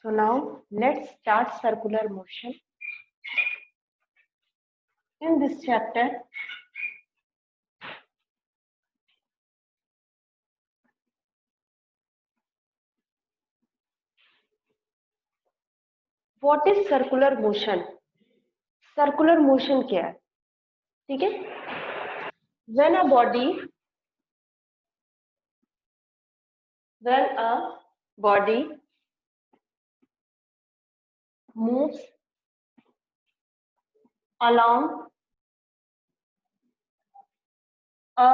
So now let's start circular motion. In this chapter, what is circular motion? Circular motion क्या है? ठीक है? When a body moves along a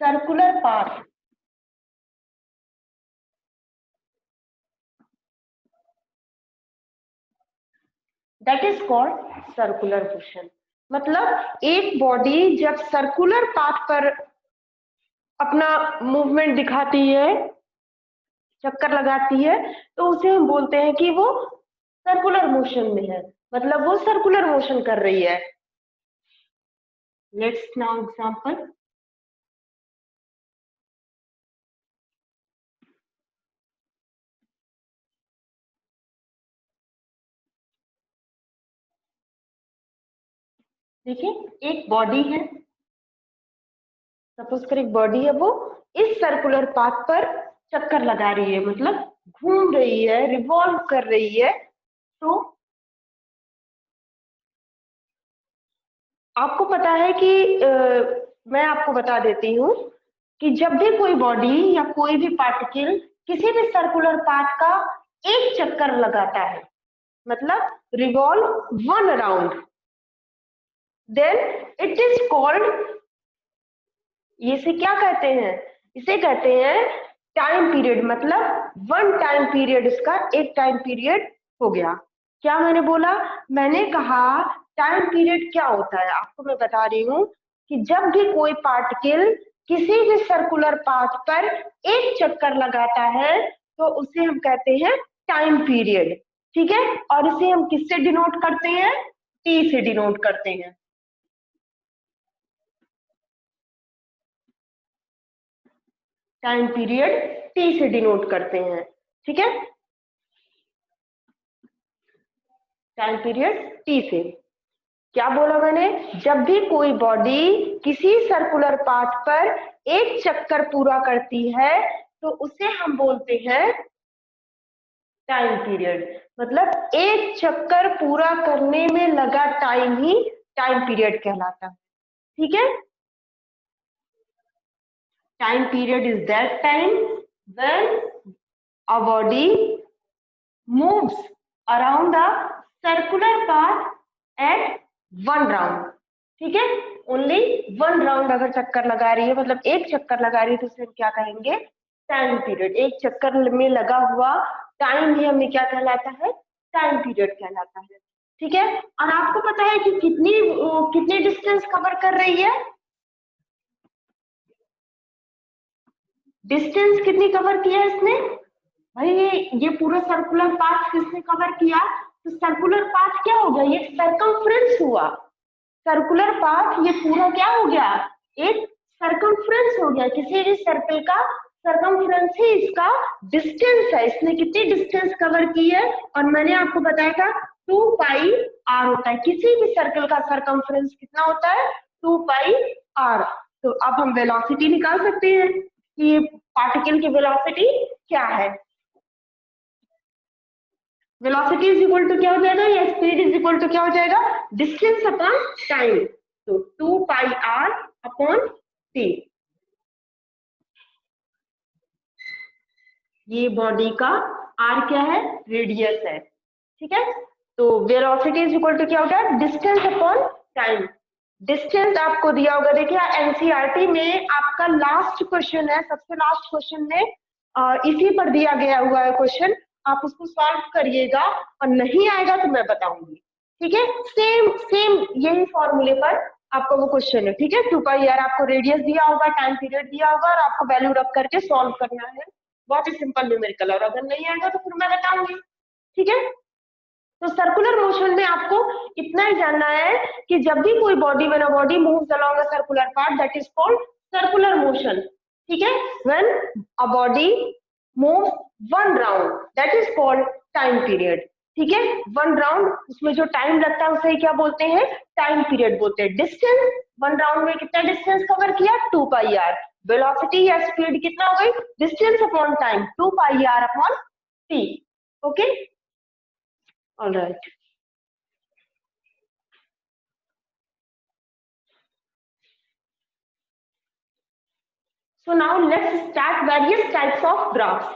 circular path, that is called circular motion. मतलब एक body जब circular path पर अपना movement दिखाती है, चक्कर लगाती है, तो उसे हम बोलते हैं कि वो सर्कुलर मोशन में है, मतलब वो सर्कुलर मोशन कर रही है. Let's now example. देखिए एक बॉडी है, सपोज कर एक बॉडी है, वो इस सर्कुलर पाथ पर चक्कर लगा रही है, मतलब घूम रही है, रिवॉल्व कर रही है. तो आपको पता है कि मैं आपको बता देती हूँ कि जब भी कोई बॉडी या कोई भी पार्टिकल किसी भी सर्कुलर पाथ का एक चक्कर लगाता है, मतलब revolve one around, then it is called, इसे क्या कहते हैं? इसे कहते हैं टाइम पीरियड. मतलब वन टाइम पीरियड, इसका एक टाइम पीरियड हो गया. क्या मैंने बोला? मैंने कहा टाइम पीरियड क्या होता है. आपको मैं बता रही हूँ कि जब भी कोई पार्टिकल किसी भी सर्कुलर पाथ पर एक चक्कर लगाता है तो उसे हम कहते हैं टाइम पीरियड. ठीक है? और इसे हम किससे डिनोट करते हैं? टी से डिनोट करते हैं. टाइम पीरियड टी से डिनोट करते हैं. ठीक है? टाइम पीरियड टी से. क्या बोला मैंने? जब भी कोई बॉडी किसी सर्कुलर पाथ पर एक चक्कर पूरा करती है तो उसे हम बोलते हैं टाइम पीरियड. मतलब एक चक्कर पूरा करने में लगा टाइम ही टाइम पीरियड कहलाता है. ठीक है? Time period is that time when a body moves around a circular path at one round. ठीक है? ओनली वन राउंड अगर चक्कर लगा रही है, मतलब एक चक्कर लगा रही है, तो उसे हम क्या कहेंगे? Time period. एक चक्कर में लगा हुआ टाइम ही हमें क्या कहलाता है? टाइम पीरियड कहलाता है. ठीक है? और आपको पता है कि कितनी डिस्टेंस कवर कर रही है? डिस्टेंस कितनी कवर किया इसने? भाई ये पूरा सर्कुलर पाथ किसने कवर किया? तो सर्कुलर पाथ क्या हो गया? ये सर्कमफ्रेंस हुआ. सर्कुलर पाथ ये पूरा क्या हो गया? एक सर्कमफ्रेंस हो गया. किसी भी सर्कल का सर्कमफ्रेंस ही इसका डिस्टेंस है. इसने कितनी डिस्टेंस कवर की है? और मैंने आपको बताया था 2 पाई आर होता है. किसी भी सर्कल का सर्कमफ्रेंस कितना होता है? 2 पाई आर. तो अब हम वेलोसिटी निकाल सकते हैं कि पार्टिकल की वेलोसिटी क्या है. वेलोसिटी इज इक्वल टू क्या हो जाएगा? या स्पीड इज इक्वल टू क्या हो जाएगा? Distance upon time. तो 2 पाई आर अपॉन टी. ये बॉडी का आर क्या है? रेडियस है. ठीक है? तो वेलोसिटी इज इक्वल टू क्या होगा? Distance upon time. डिस्टेंस आपको दिया होगा. देखिए एनसीईआरटी में आपका लास्ट क्वेश्चन है, सबसे लास्ट क्वेश्चन में इसी पर दिया गया हुआ है क्वेश्चन. आप उसको सॉल्व करिएगा और नहीं आएगा तो मैं बताऊंगी. ठीक है? सेम सेम यही फॉर्मूले पर आपको वो क्वेश्चन है. ठीक है? 2 पाई आर आपको रेडियस दिया होगा, टाइम पीरियड दिया होगा और आपको वैल्यू रख करके सॉल्व करना है. बहुत ही सिंपल न्यूमेरिकल. और अगर नहीं आएगा तो फिर मैं बताऊंगी. ठीक है? तो सर्कुलर मोशन में आपको इतना ही जानना है कि जब भी कोई body, when a body moves along a circular path, that is called circular motion. ठीक है? When a body moves one round, that is called time period. ठीक है, 1 राउंड उसमें जो टाइम लगता है उसे क्या बोलते हैं, टाइम पीरियड बोलते हैं। डिस्टेंस 1 राउंड में कितना डिस्टेंस कवर किया, 2 पाई आर। वेलोसिटी या स्पीड कितना हो गई, distance upon time, 2 pi r upon t. Okay, alright. So now let's start various types of graphs.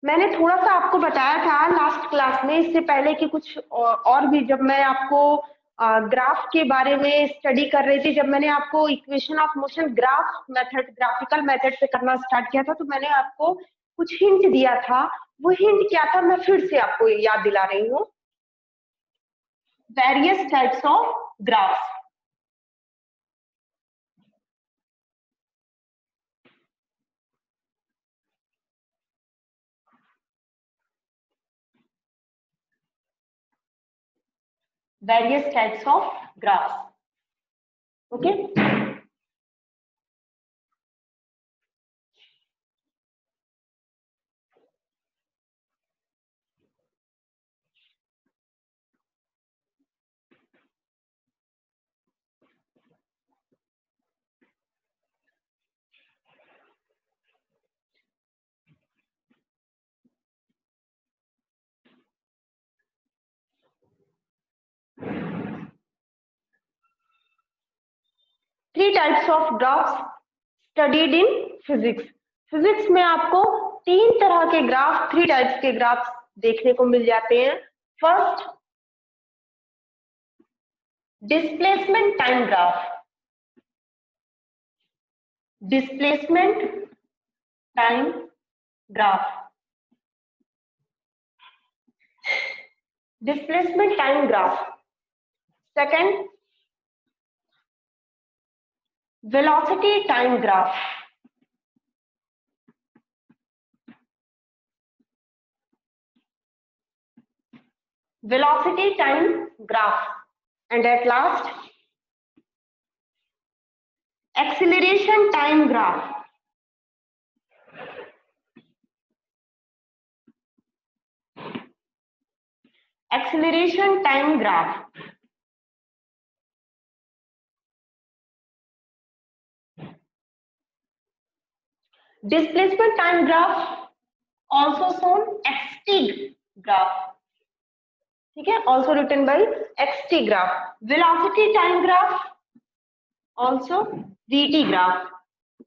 मैंने थोड़ा सा आपको बताया था लास्ट क्लास में, इससे पहले कि कुछ और भी, जब मैं आपको ग्राफ के बारे में स्टडी कर रही थी, जब मैंने आपको equation of motion graph method, graphical method से करना स्टार्ट किया था, तो मैंने आपको कुछ हिंट दिया था। वो हिंट क्या था, मैं फिर से आपको याद दिला रही हूँ। Various types of graphs. Various types of graphs. Okay. Three types of graphs studied in physics. Physics में आपको 3 तरह के ग्राफ, 3 टाइप्स के ग्राफ देखने को मिल जाते हैं। First, displacement time graph. Displacement time graph. Displacement time graph. Second, velocity time graph. Velocity time graph. And at last, acceleration time graph. Acceleration time graph. Displacement time graph, also shown xt graph. ठीक है, also written by xt graph. Velocity time graph, also vt graph.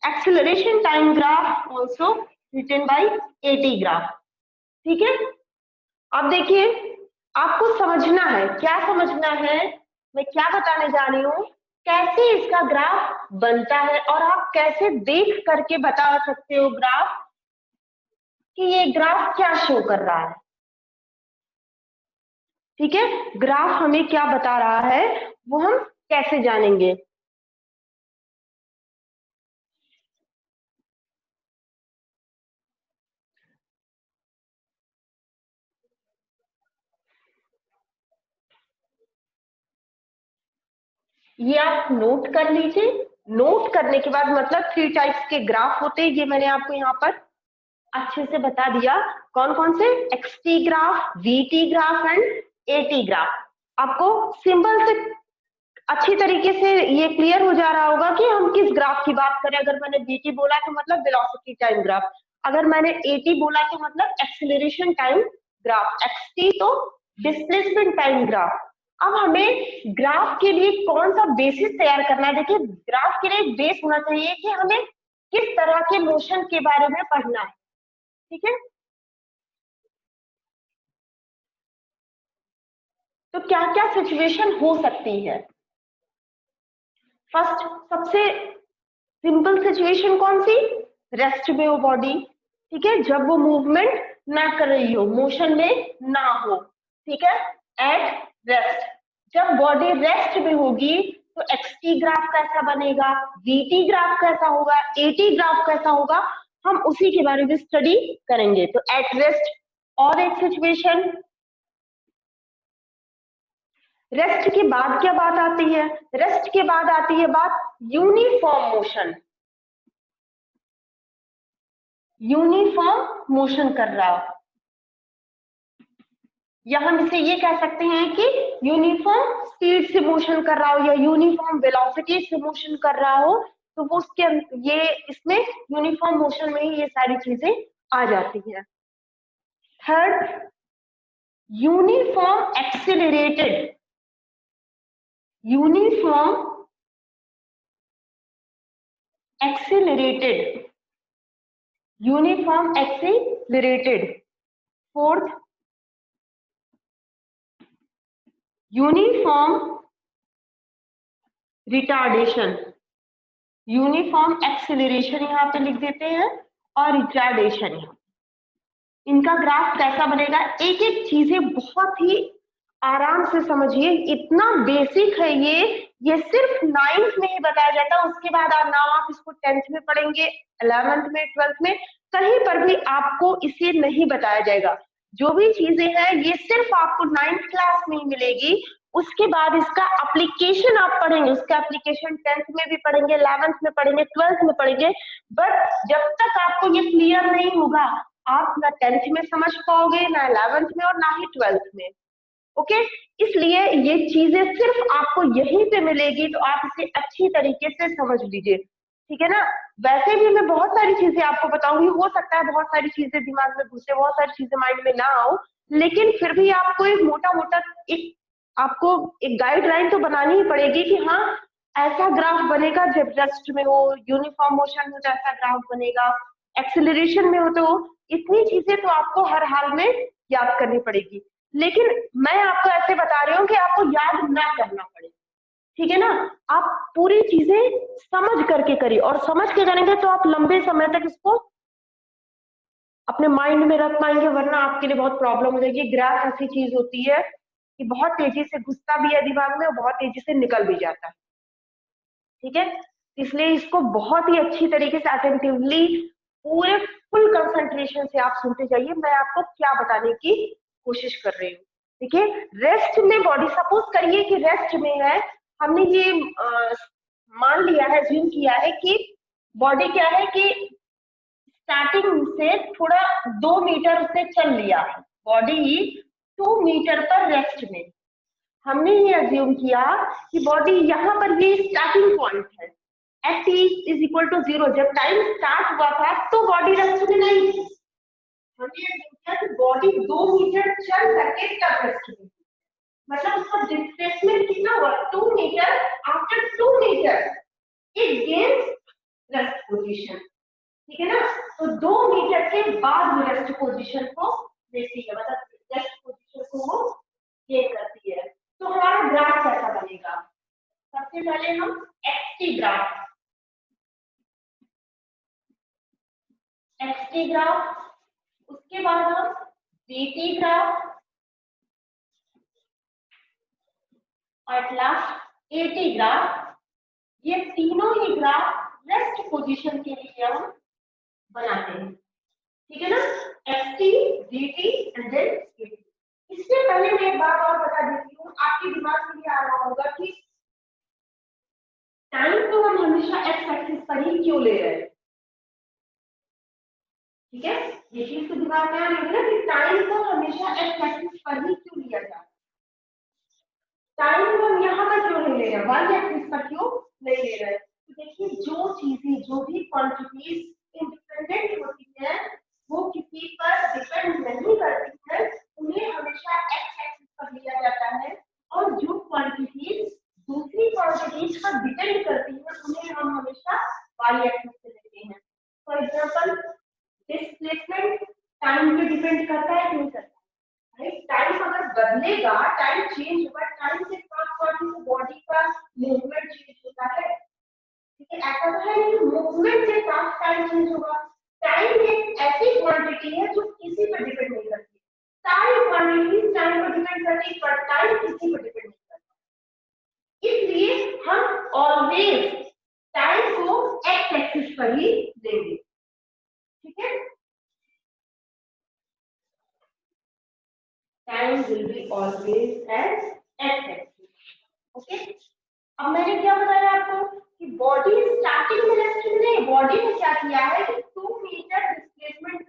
Acceleration time graph, also written by at graph. ठीक है, अब देखिए, आपको समझना है, क्या समझना है, मैं क्या बताने जा रही हूँ, कैसे इसका ग्राफ बनता है, और आप कैसे देख करके बता सकते हो ग्राफ कि ये ग्राफ क्या शो कर रहा है। ठीक है, ग्राफ हमें क्या बता रहा है वो हम कैसे जानेंगे। ये आप नोट कर लीजिए। नोट करने के बाद, मतलब 3 टाइप्स के ग्राफ होते हैं, ये मैंने आपको यहाँ पर अच्छे से बता दिया। कौन कौन से, XT graph, VT graph and AT graph. आपको सिंबल से अच्छी तरीके से ये क्लियर हो जा रहा होगा कि हम किस ग्राफ की बात करें। अगर मैंने वीटी बोला तो मतलब वेलोसिटी टाइम ग्राफ, अगर मैंने एटी बोला तो मतलब एक्सेलरेशन टाइम ग्राफ, एक्सटी तो डिस्प्लेसमेंट टाइम ग्राफ। अब हमें ग्राफ के लिए कौन सा बेसिस तैयार करना है। देखिए, ग्राफ के लिए एक बेस होना चाहिए कि हमें किस तरह के मोशन के बारे में पढ़ना है। ठीक है, तो क्या क्या सिचुएशन हो सकती है। फर्स्ट, सबसे सिंपल सिचुएशन कौन सी, रेस्ट में हो बॉडी। ठीक है, जब वो मूवमेंट ना कर रही हो, मोशन में ना हो। ठीक है, एट रेस्ट। जब बॉडी रेस्ट में होगी तो एक्सटी ग्राफ कैसा बनेगा, वीटी ग्राफ कैसा होगा, एटी ग्राफ कैसा होगा, हम उसी के बारे में स्टडी करेंगे। तो एट रेस्ट, और एक सिचुएशन, रेस्ट के बाद क्या बात आती है? रेस्ट के बाद आती है बात यूनिफॉर्म मोशन। यूनिफॉर्म मोशन कर रहा हो, या हम इसे ये कह सकते हैं कि यूनिफॉर्म स्पीड से मोशन कर रहा हो या यूनिफॉर्म वेलोसिटी से मोशन कर रहा हो, तो वो उसके ये इसमें यूनिफॉर्म मोशन में ही ये सारी चीजें आ जाती हैं। Third, uniform accelerated. Uniform accelerated, uniform accelerated. Fourth, uniform retardation. Uniform acceleration यहाँ पे लिख देते हैं और रिटार्डेशन। इनका ग्राफ कैसा बनेगा? एक एक चीजें बहुत ही आराम से समझिए, इतना बेसिक है ये सिर्फ 9th में ही बताया जाता है। उसके बाद आप ना आप इसको 10th में पढ़ेंगे, 11th में, 12th में, कहीं पर भी आपको इसे नहीं बताया जाएगा। जो भी चीजें हैं ये सिर्फ आपको 9th क्लास में ही मिलेगी। उसके बाद इसका एप्लीकेशन आप पढ़ेंगे, उसका एप्लीकेशन 10th में भी पढ़ेंगे, 11th में पढ़ेंगे, 12th में पढ़ेंगे। बट जब तक आपको ये क्लियर नहीं होगा, आप ना 10th में समझ पाओगे, ना 11th में, और ना ही 12th में। ओके, इसलिए ये चीजें सिर्फ आपको यहीं पे मिलेगी, तो आप इसे अच्छी तरीके से समझ लीजिए, ठीक है ना। वैसे भी मैं बहुत सारी चीजें आपको बताऊंगी, हो सकता है बहुत सारी चीजें दिमाग में घुसे, बहुत सारी चीजें माइंड में ना आओ, लेकिन फिर भी आपको एक मोटा मोटा एक आपको एक गाइडलाइन तो बनानी ही पड़ेगी कि हाँ ऐसा ग्राफ बनेगा जब रेस्ट में हो, यूनिफॉर्म मोशन हो तो ऐसा ग्राफ बनेगा, एक्सेलरेशन में हो तो। इतनी चीजें तो आपको हर हाल में याद करनी पड़ेगी, लेकिन मैं आपको ऐसे बता रही हूँ कि आपको याद ना करना पड़े, ठीक है ना। आप पूरी चीजें समझ करके करिए, और समझ के करेंगे तो आप लंबे समय तक इसको अपने माइंड में रख पाएंगे, वरना आपके लिए बहुत प्रॉब्लम हो जाएगी। ग्राफ ऐसी चीज होती है कि बहुत तेजी से घुसता भी है दिमाग में और बहुत तेजी से निकल भी जाता है, ठीक है। इसलिए इसको बहुत ही अच्छी तरीके से अटेंटिवली पूरे फुल कंसंट्रेशन से आप सुनते जाइए, मैं आपको क्या बताने की कोशिश कर रही हूँ। देखिए, रेस्ट में बॉडी, सपोज करिए कि रेस्ट में है, हमने ये मान लिया है, ज्यूम किया है कि बॉडी क्या है कि स्टार्टिंग से थोड़ा 2 मीटर से चल लिया है, बॉडी 2 मीटर पर रेस्ट में। हमने ये अज्यूम किया कि बॉडी यहाँ पर ये स्टार्टिंग पॉइंट है, at t is equal to 0। जब टाइम स्टार्ट हुआ था तो बॉडी रेस्ट में नहीं थी। हमने अज्यूम किया कि बॉडी 2 मीटर चल करके तब रेस्ट में, मतलब उसका डिस्प्लेसमेंट कितना हुआ, 2 metre. After 2 metre it gains rest position, ठीक है ना। तो 2 मीटर के बाद वो रेस्ट पोजीशन को लेती है, मतलब रेस्ट पोजीशन को वो गेन करती है। तो हमारा ग्राफ कैसा बनेगा? सबसे पहले हम एक्सटी ग्राफ, एक्सटी ग्राफ, उसके बाद हम बीटी ग्राफ, और लास्ट एटी ग्राफ। ये तीनों ही ग्राफ रेस्ट पोजीशन के लिए हम बनाते हैं, ठीक है ना। XT, BT and then AT. इससे पहले मैं एक बात और बता देती हूँ, आपके दिमाग में ये आ रहा होगा कि टाइम को हम हमेशा एक्स एक्सिस पर ही क्यों ले रहे हैं, ठीक है। ये चीज तो दिमाग में आ रही है ना कि टाइम को हमेशा एक्स एक्सिस पर ही क्यों लिया जाता है, टाइम को हम यहाँ पर क्यों नहीं ले रहे हैं, वाई एक्सिस पर क्यों नहीं ले रहे हैं। तो देखिए, जो चीजें, जो भी क्वांटिटीज इंडिपेंडेंट होती है वो किसी पर डिपेंड नहीं करती है, उन्हें हमेशा एक्स एक्सिस पर लिया जाता है। और जो क्वांटिटीज दूसरी क्वांटिटीज पर डिपेंड करती है उन्हें हम हमेशा वाई एक्सिस पे लेते हैं। फॉर एग्जांपल, डिस्प्लेसमेंट टाइम पे डिपेंड करता है कि नहीं करता है? टाइम अगर बदलेगा, टाइम चेंज होगा, टाइम के साथ साथ ही बॉडी का मूवमेंट चेंज होता है, ठीक है। ऐसा तो है कि मूवमेंट के साथ टाइम चेंज होगा। टाइम एक ऐसी क्वांटिटी है जो किसी पर डिपेंड नहीं करती, सारी क्वांटिटीज टाइम पर डिपेंड करती है पर टाइम किसी पर डिपेंड नहीं करता। इसलिए हम ऑलवेज टाइम को एक्स एक्सिस पर ही देंगे, ठीक है। Time will be always at x axis. अब मैंने क्या बताया आपको कि बॉडी स्टार्टिंग में रेस्ट में नहीं, बॉडी ने क्या किया है कि 2 मीटर डिस्प्लेसमेंट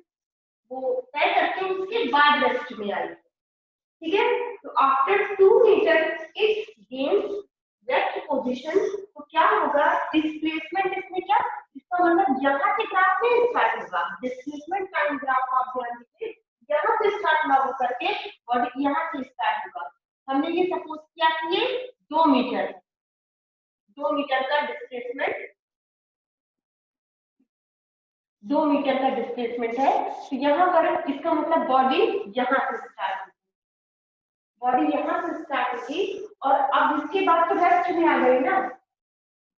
वो तय करके उसके बाद रेस्ट में आई, ठीक है। तो after 2 metre it gains rest position, तो क्या होगा डिस्प्लेसमेंट इसमें क्या, इसका मतलब यहाँ से ग्राफ में स्टार्ट होगा, डिस्प्लेसमेंट टाइम ग्राफ आप ध्यान दीजिए, यहाँ से स्टार्ट ना हो करके बॉडी यहाँ से स्टार्ट होगा। हमने ये सपोज किया कि ये 2 मीटर का डिस्प्लेसमेंट 2 मीटर का डिस्प्लेसमेंट है, तो यहाँ पर इसका मतलब बॉडी यहाँ से स्टार्ट होगी, बॉडी यहाँ से स्टार्ट होगी और अब इसके बाद तो रेस्ट में आ गई ना,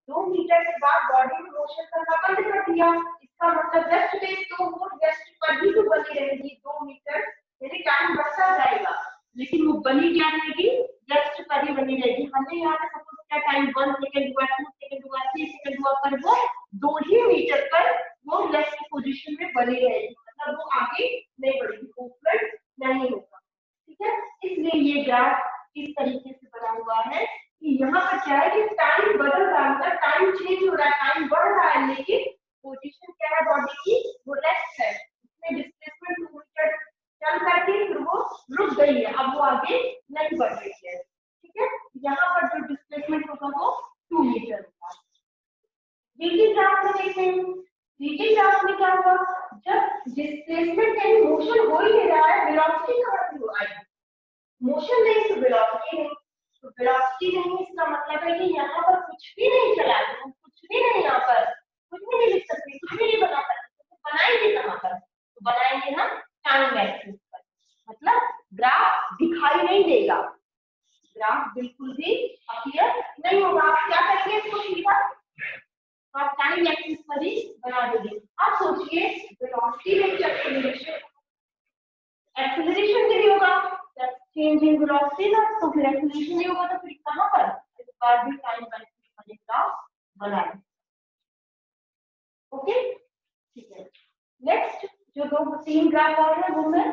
2 मीटर के बाद बॉडी ने मोशन करना बंद कर दिया, इसका मतलब रेस्ट में तो वो रेस्ट पर ही तो बनी रहेगी 2 मीटर, यानी टाइम बढ़ता जाएगा लेकिन वो बनी क्या रहेगी, रेस्ट पर ही बनी रहेगी। हमने यहाँ पे सपोज क्या टाइम 1 सेकंड हुआ, 2 सेकंड हुआ, 3 सेकंड हुआ, पर वो 2 ही मीटर पर वो रेस्ट पोजीशन में बनी रहेगी, मतलब वो आगे नहीं बढ़ेगी, मूवमेंट नहीं होगा, ठीक है। इसलिए ये ग्राफ इस तरीके से बना हुआ है कि यहाँ पर क्या है कि टाइम बदल रहा है, मतलब टाइम चेंज हो रहा है, टाइम बढ़ रहा है, लेकिन पोजीशन क्या है बॉडी की, वो रेस्ट है, उसमें डिस्प्लेसमेंट 2 मीटर चल करके फिर वो रुक गई है, अब वो आगे नहीं बढ़ रही है, ठीक है। यहाँ पर जो डिस्प्लेसमेंट होगा वो 2 मीटर होगा। वीटी ग्राफ में देखते हैं, वीटी ग्राफ में क्या हुआ, जब डिस्प्लेसमेंट यानी मोशन हो ही नहीं रहा है, वेलोसिटी कहाँ से हो आई, मोशन नहीं तो वेलोसिटी नहीं, तो वेलोसिटी नहीं इसका मतलब है कि यहाँ पर कुछ भी नहीं चला है, हम कुछ भी नहीं, यहाँ पर कुछ भी नहीं लिख सकते, कुछ भी नहीं बना सकते, तो बनाएंगे कहाँ पर, तो बनाएंगे हम टाइम एक्सिस पर, मतलब ग्राफ दिखाई नहीं देगा, ग्राफ बिल्कुल भी अपीयर नहीं होगा। आप क्या करेंगे इसको सीधा, आप टाइम एक्सिस पर ही बना देंगे। आप सोचिए वेलोसिटी में एक्सेलरेशन, एक्सेलरेशन के लिए होगा चेंज इन वेलोसिटी ना, तो फिर एक्सेलरेशन नहीं होगा, तो फिर कहां पर, इस बार भी टाइम एक्सिस पर ग्राफ बनाएं, ओके, ठीक है। नेक्स्ट जो 2-3 ग्राफ और है वो मैं